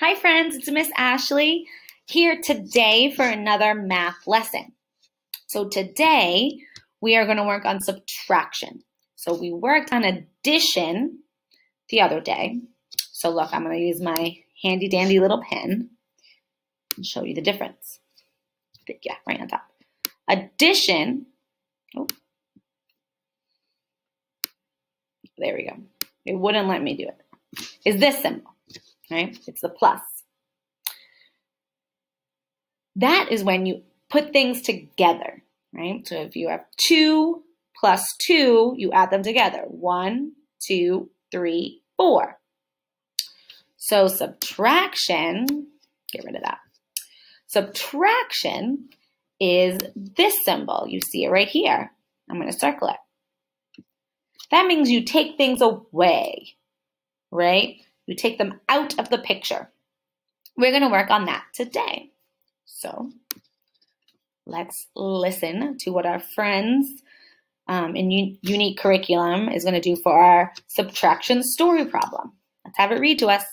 Hi friends, it's Miss Ashley here today for another math lesson. So today we are going to work on subtraction. So we worked on addition the other day. So look, I'm going to use my handy dandy little pen and show you the difference. Yeah, right on top. Addition, oh, there we go. It wouldn't let me do it. Is this symbol. Right? It's the plus. That is when you put things together, right? So if you have 2 plus 2, you add them together. 1, 2, 3, 4. So subtraction, get rid of that. Subtraction is this symbol. You see it right here. I'm going to circle it. That means you take things away, right? You take them out of the picture. We're going to work on that today. So let's listen to what our friends in Unique Curriculum is going to do for our subtraction story problem. Let's have it read to us.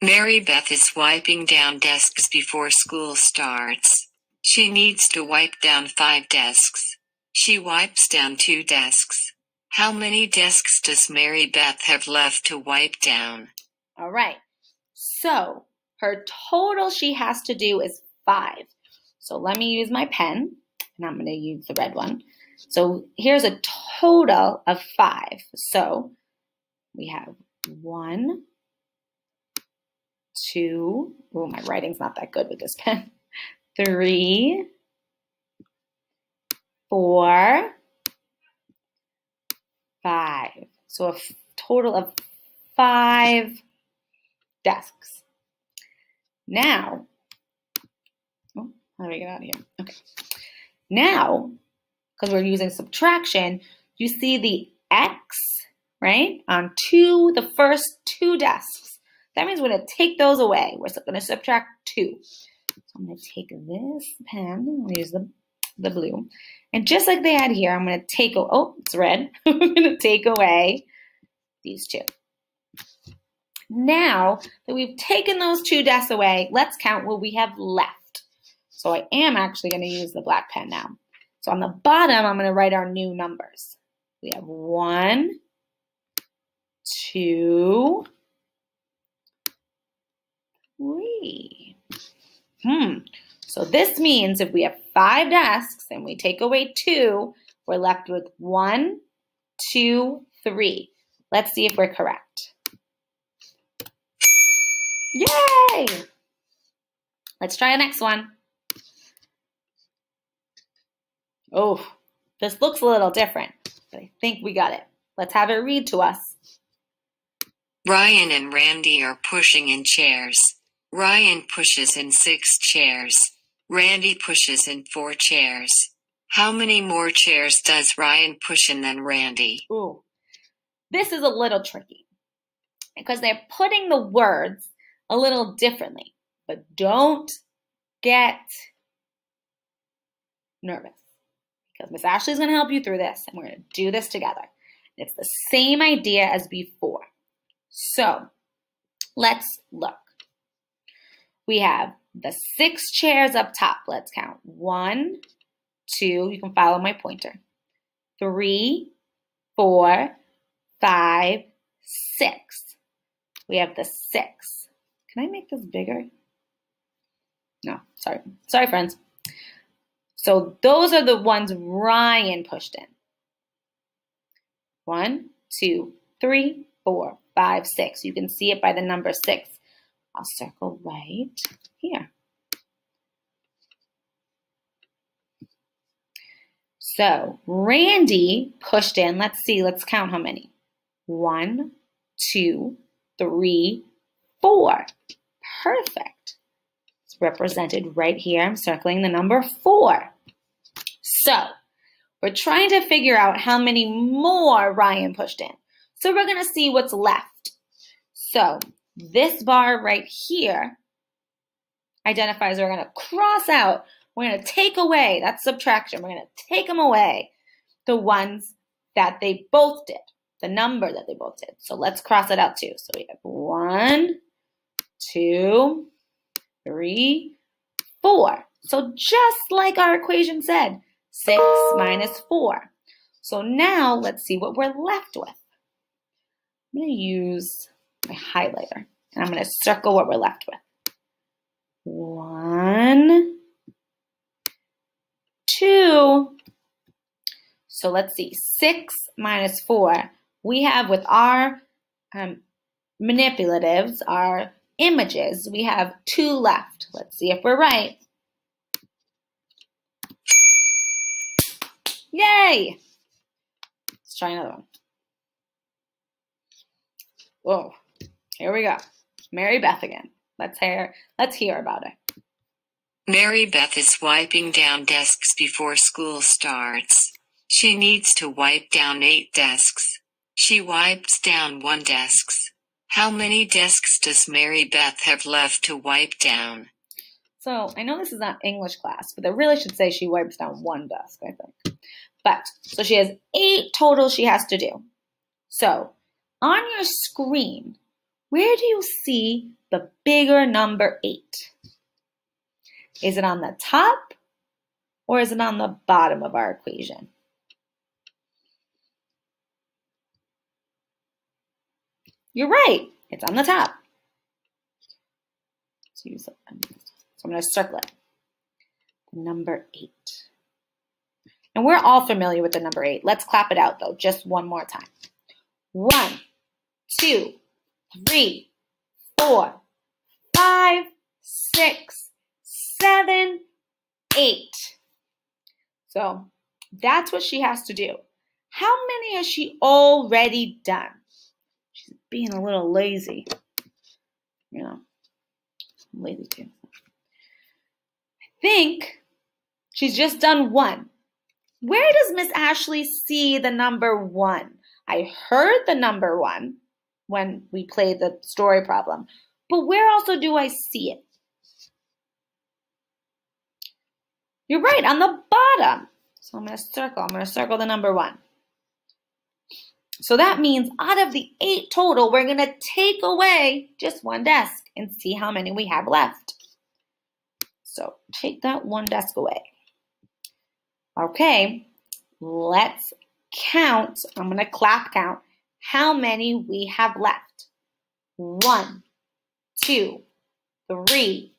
Mary Beth is wiping down desks before school starts. She needs to wipe down 5 desks. She wipes down 2 desks. How many desks does Mary Beth have left to wipe down? All right. So her total she has to do is 5. So let me use my pen, and I'm going to use the red one. So here's a total of 5. So we have 1, 2, oh, my writing's not that good with this pen. 3, 4, 5. So a total of 5 desks. Now, oh, how do we get out of here? Okay. Now, because we're using subtraction, you see the X, right, on the first 2 desks. That means we're going to take those away. We're going to subtract 2. So I'm going to take this pen, I'm going to use the blue, and just like they had here, I'm going to take, oh, it's red. I'm going to take away these 2. Now that we've taken those 2 desks away, let's count what we have left. So I am actually going to use the black pen now. So on the bottom, I'm going to write our new numbers. We have 1, 2, 3. So this means if we have 5 desks and we take away 2, we're left with 1, 2, 3. Let's see if we're correct. Yay! Let's try the next one. Oh, this looks a little different, but I think we got it. Let's have it read to us. Ryan and Randy are pushing in chairs. Ryan pushes in 6 chairs. Randy pushes in 4 chairs. How many more chairs does Ryan push in than Randy? Ooh, this is a little tricky because they're putting the words a little differently, but don't get nervous because Miss Ashley is going to help you through this, and we're going to do this together. It's the same idea as before. So let's look. We have the 6 chairs up top. Let's count. 1, 2, you can follow my pointer. 3, 4, 5, 6. We have the 6. Can I make this bigger? No, sorry. Sorry, friends. So those are the ones Ryan pushed in. 1, 2, 3, 4, 5, 6. You can see it by the number 6. I'll circle right here. So Randy pushed in, let's see, let's count how many. 1, 2, 3, 4. Perfect. It's represented right here. I'm circling the number 4. So we're trying to figure out how many more Ryan pushed in. So we're going to see what's left. So this bar right here identifies we're going to cross out. We're going to take away, that's subtraction. We're going to take them away, the ones that they both did, the number that they both did. So let's cross it out too. So we have 1, 2, 3, 4. So just like our equation said, 6 minus 4. So now let's see what we're left with. I'm going to use my highlighter, and I'm going to circle what we're left with. 1, 2. So let's see, 6 minus 4. We have with our manipulatives, our images, we have 2 left. Let's see if we're right. Yay! Let's try another one. Whoa, here we go. Mary Beth again. Let's hear about it. Mary Beth is wiping down desks before school starts. She needs to wipe down 8 desks. She wipes down 1 desk. How many desks does Mary Beth have left to wipe down? So I know this is not English class, but they really should say she wipes down 1 desk, I think. But, so she has 8 total she has to do. So, on your screen, where do you see the bigger number 8? Is it on the top or is it on the bottom of our equation? You're right, it's on the top. So I'm going to circle it. Number 8. And we're all familiar with the number 8. Let's clap it out though, just one more time. 1, 2, 3, 4, 5, 6, 7, 8. So that's what she has to do. How many has she already done? She's being a little lazy. You know, I'm lazy too. I think she's just done 1. Where does Miss Ashley see the number 1? I heard the number 1 when we played the story problem, but where also do I see it? You're right, on the bottom. So I'm going to circle the number 1. So that means out of the 8 total, we're going to take away just 1 desk and see how many we have left. So take that 1 desk away. Okay, let's count. I'm going to clap count how many we have left. 1, 2, 3,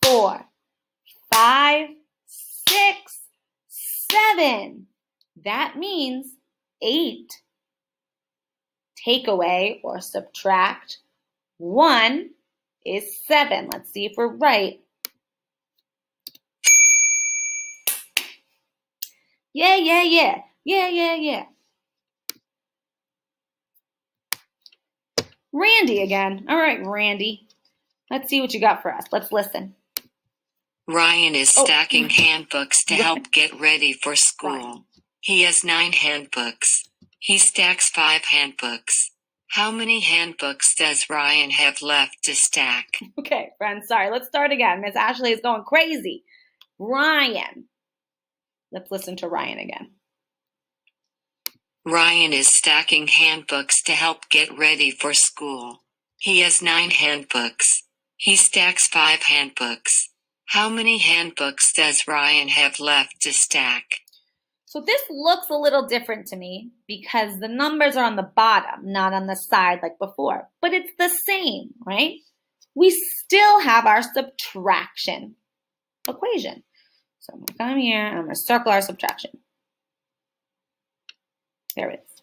4, 5, 6, 7. That means 8. Take away or subtract 1 is 7. Let's see if we're right. Yeah. Randy again. All right, Randy. Let's see what you got for us. Let's listen. Ryan is stacking handbooks to help get ready for school. He has 9 handbooks. He stacks 5 handbooks. How many handbooks does Ryan have left to stack? Okay, friends, sorry. Let's start again. Miss Ashley is going crazy. Ryan. Let's listen to Ryan again. Ryan is stacking handbooks to help get ready for school. He has 9 handbooks. He stacks 5 handbooks. How many handbooks does Ryan have left to stack? So this looks a little different to me because the numbers are on the bottom, not on the side like before. But it's the same, right? We still have our subtraction equation. So I'm going to come here and I'm going to circle our subtraction. There it is.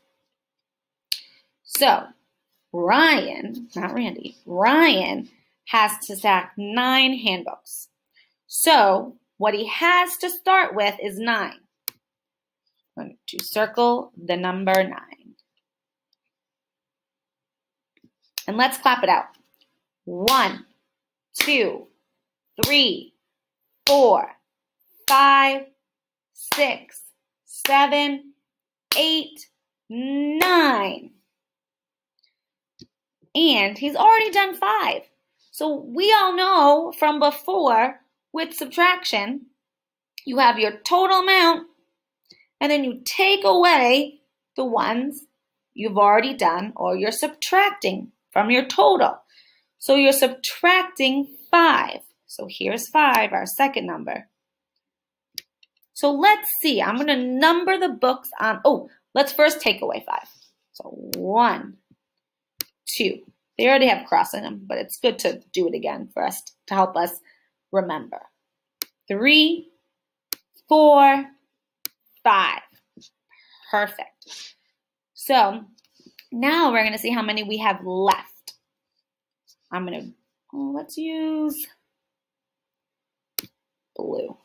So Ryan, not Randy, Ryan has to stack 9 handbooks. So what he has to start with is 9. I'm going to circle the number 9. And let's clap it out. 1, 2, 3, 4, 5, 6, 7, 8, 9. And he's already done 5. So we all know from before with subtraction, you have your total amount and then you take away the ones you've already done or you're subtracting from your total. So you're subtracting 5. So here's 5, our second number. So let's see. I'm going to number the books on, let's first take away 5. So 1, 2. They already have cross in them, but it's good to do it again for us to help us remember. 3, 4, 5. Perfect. So now we're going to see how many we have left. I'm going to, let's use blue.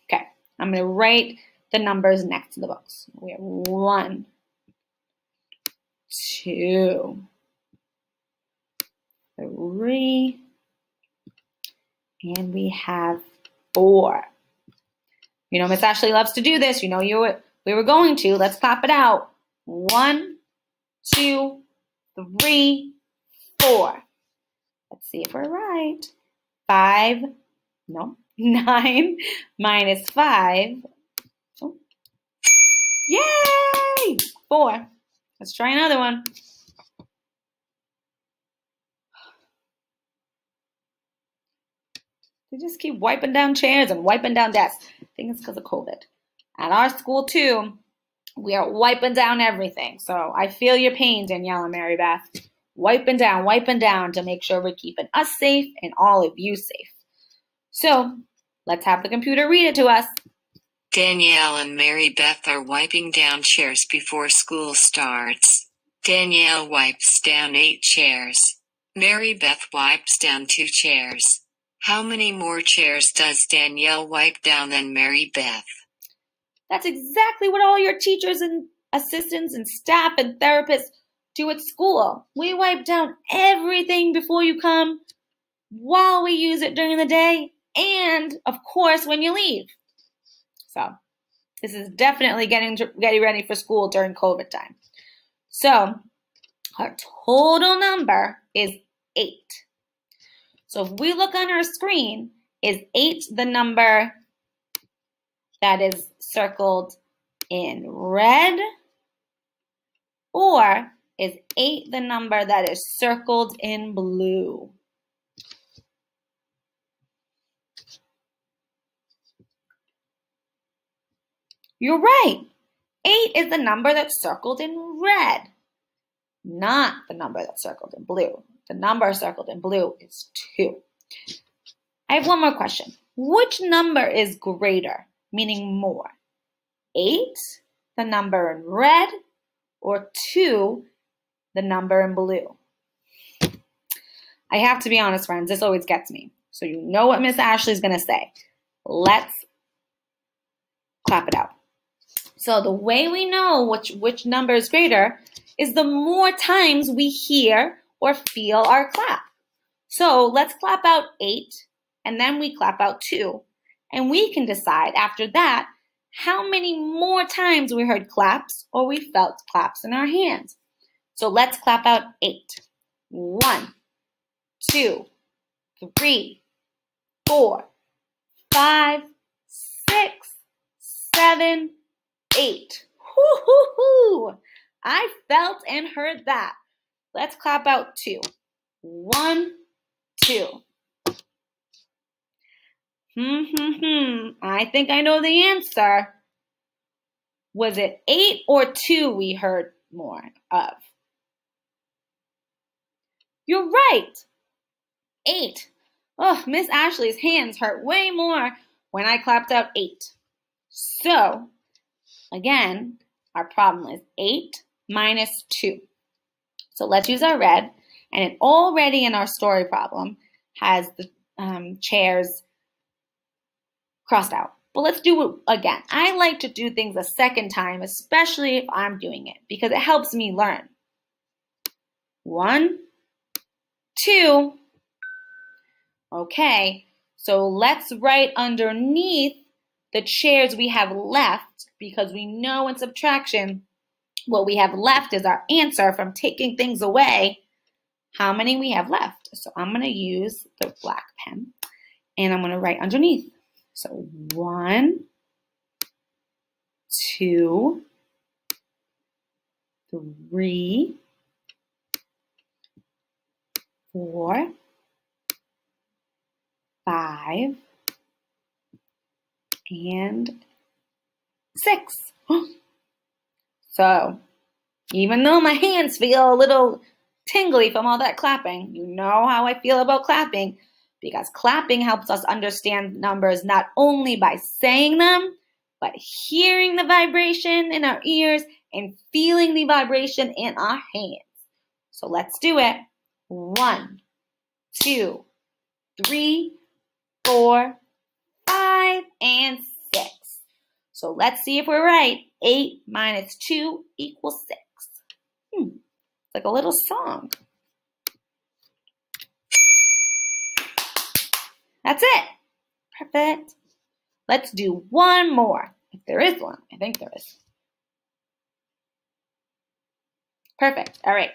Okay. I'm going to write the numbers next to the books. We have 1, 2, 3, and we have 4. You know, Miss Ashley loves to do this. You know, we were going to. Let's clap it out. 1, 2, 3, 4. Let's see if we're right. 5, no, 9 minus 5. Oh. Yay! 4. Let's try another one. They just keep wiping down chairs and wiping down desks. I think it's because of COVID. At our school, too, we are wiping down everything. So I feel your pain, Danielle and Mary Beth. Wiping down to make sure we're keeping us safe and all of you safe. So let's have the computer read it to us. Danielle and Mary Beth are wiping down chairs before school starts. Danielle wipes down 8 chairs. Mary Beth wipes down 2 chairs. How many more chairs does Danielle wipe down than Mary Beth? That's exactly what all your teachers and assistants and staff and therapists do at school. We wipe down everything before you come, while we use it during the day, and, of course, when you leave. So this is definitely getting ready for school during COVID time. So our total number is 8. So if we look on our screen, is 8 the number that is circled in red? Or is 8 the number that is circled in blue? You're right. 8 is the number that's circled in red, not the number that's circled in blue. The number circled in blue is 2. I have one more question. Which number is greater, meaning more? 8, the number in red, or 2, the number in blue? I have to be honest, friends, this always gets me. So you know what Miss Ashley's going to say. Let's clap it out. So the way we know which number is greater is the more times we hear or feel our clap. So let's clap out 8, and then we clap out 2. And we can decide after that how many more times we heard claps or we felt claps in our hands. So let's clap out 8. 1, 2, 3, 4, 5, 6, 7, 8. Woo-hoo-hoo! I felt and heard that. Let's clap out 2. 1, 2. I think I know the answer. Was it 8 or 2 we heard more of? You're right. 8. Oh, Miss Ashley's hands hurt way more when I clapped out 8. So, again, our problem is 8 minus 2. So let's use our red. And it already in our story problem has the chairs crossed out. But let's do it again. I like to do things a second time, especially if I'm doing it, because it helps me learn. 1, 2. Okay, so let's write underneath the chairs we have left, because we know in subtraction what we have left is our answer from taking things away, how many we have left. So I'm going to use the black pen, and I'm going to write underneath. So 1, 2, 3, 4, 5, and 6. So, even though my hands feel a little tingly from all that clapping, you know how I feel about clapping, because clapping helps us understand numbers not only by saying them, but hearing the vibration in our ears and feeling the vibration in our hands. So let's do it. 1, 2, 3, 4, 5, and 6. So let's see if we're right. 8 minus 2 equals 6. It's like a little song. That's it. Perfect. Let's do one more. If there is one. I think there is. Perfect. All right.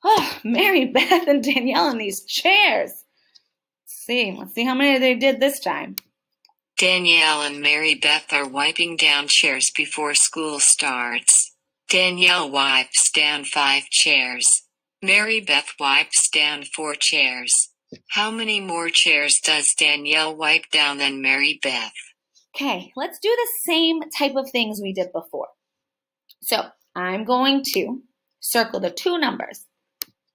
Oh, Mary Beth and Danielle in these chairs. Let's see how many they did this time. Danielle and Mary Beth are wiping down chairs before school starts. Danielle wipes down 5 chairs. Mary Beth wipes down 4 chairs. How many more chairs does Danielle wipe down than Mary Beth? Okay, let's do the same type of things we did before. So I'm going to circle the 2 numbers.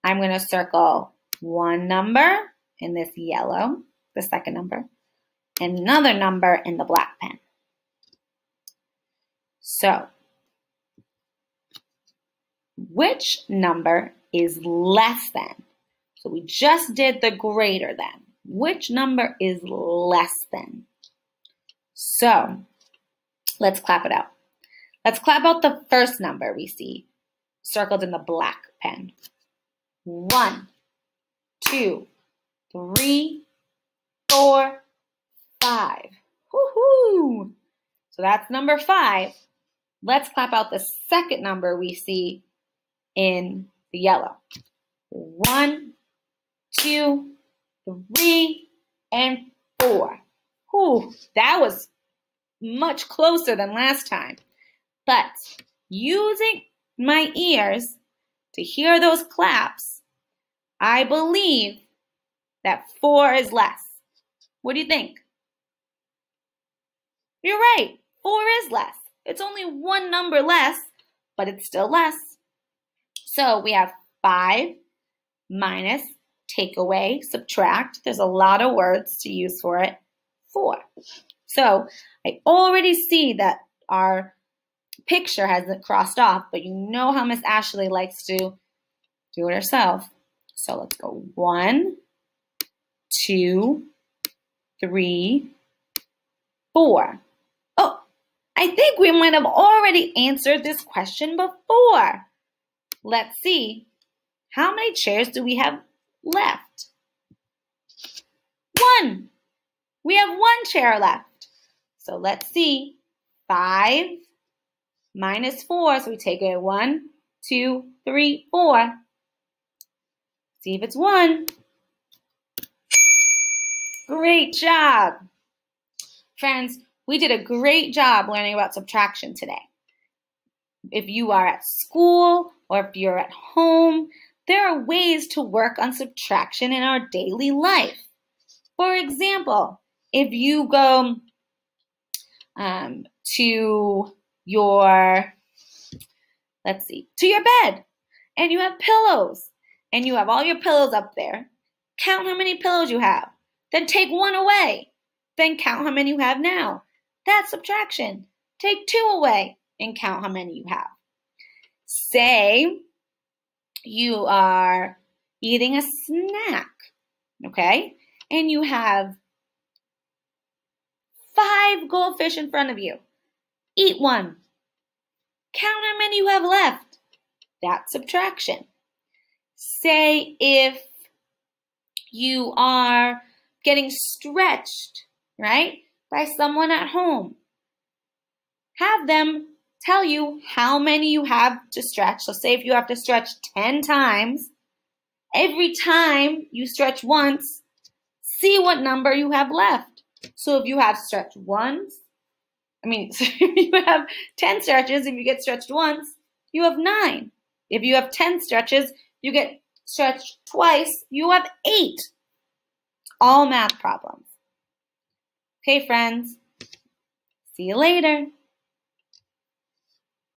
I'm going to circle one number in this yellow, the second number, and another number in the black pen. So, which number is less than? So we just did the greater than. Which number is less than? So, let's clap it out. Let's clap out the first number we see circled in the black pen. 1, 2, 3, 4, 5. Woohoo! So that's number 5. Let's clap out the second number we see in the yellow. 1, 2, 3, and 4. Whew, that was much closer than last time. But using my ears to hear those claps, I believe that 4 is less. What do you think? You're right. 4 is less. It's only one number less, but it's still less. So we have 5 minus, take away, subtract. There's a lot of words to use for it. 4. So I already see that our picture hasn't crossed off, but you know how Miss Ashley likes to do it herself. So let's go 1, 2, 3, 4. Oh, I think we might have already answered this question before. Let's see. How many chairs do we have left? 1. We have 1 chair left. So let's see. 5 minus 4. So we take it 1, 2, 3, 4. See if it's 1. Great job. Friends, we did a great job learning about subtraction today. If you are at school or if you're at home, there are ways to work on subtraction in our daily life. For example, if you go to your bed and you have pillows and you have all your pillows up there, count how many pillows you have. Then take 1 away. Then count how many you have now. That's subtraction. Take 2 away and count how many you have. Say you are eating a snack, okay? And you have 5 goldfish in front of you. Eat 1. Count how many you have left. That's subtraction. Say if you are getting stretched, right, by someone at home, have them tell you how many you have to stretch. So say if you have to stretch 10 times, every time you stretch once, see what number you have left. So if you have stretched once, if you have 10 stretches, if you get stretched once, you have 9. If you have 10 stretches, you get stretched twice, you have 8. All math problems. Okay, friends. See you later.